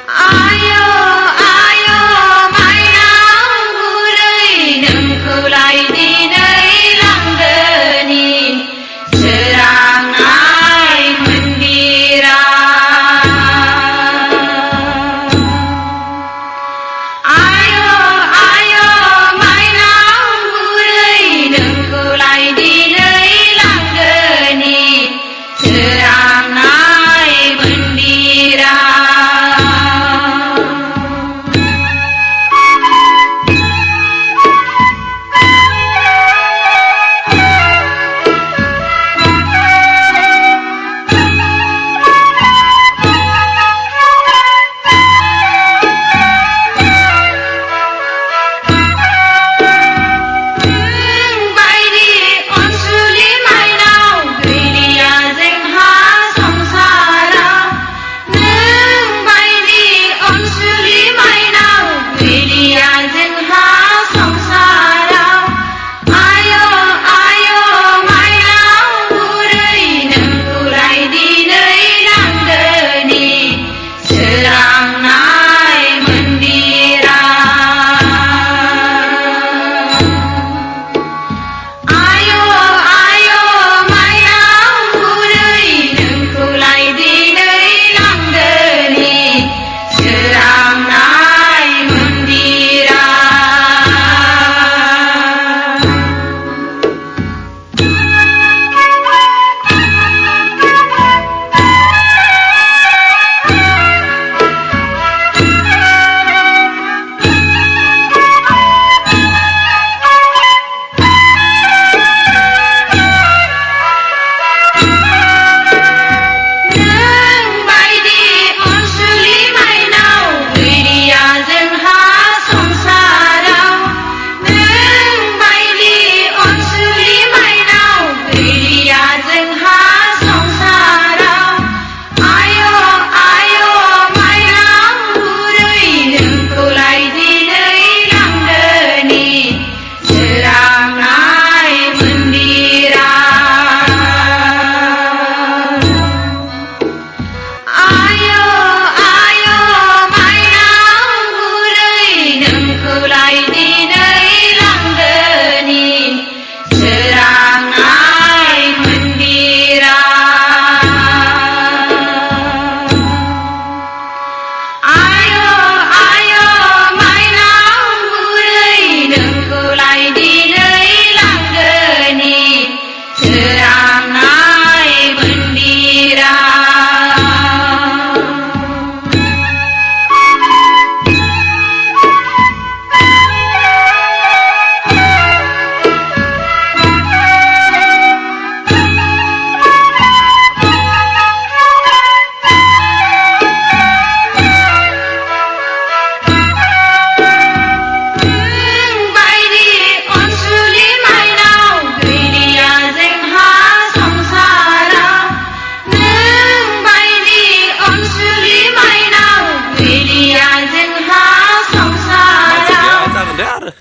आयो आयो माइनाव बुरै नोंखौलाय दिनै लांगोनि सोरांनाय मन्दिराव। आयो आयो माइनाव बुरै नोंखौलाय दिनै लांगोनि सोरांनाय मन्दिराव। बायदि अनसुलि माइनाव गैलिया जोंहा संसाराव। नों बायदि अनसुलि माइनाव गैलिया जोंहा संसाराव। आयो आयो माइनाव बुरै नोंखौलाय दिनै लांगोनि सोरांनाय मन्दिराव। आयो आयो माइनाव बुरै नोंखौलाय दिनै लांगोनि सोरांनाय नों बायदि अनसुलि माइनाव गैलिया जोंहा संसाराव। नों बायदि अनसुलि माइनाव गैलिया जोंहा संसाराव। आयो आयो माइनाव बुरै नोंखौलाय दिनै लांगोनि सोरांनाय मन्दिराव। आयो आयो माइनाव बुरै नोंखौलाय दिनै लांगोनि सोरांनाय मन्दिराव। आयो आयो माइनाव बुरै नोंखौलाय दिनै लांगोनि सोरांनाय मन्दिराव। बायदि अनसुलि माइनाव गैलिया जोंहा संसाराव। नों बायदि अनसुलि माइनाव गैलिया जोंहा संसाराव। जागोन दे आरो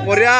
बढिया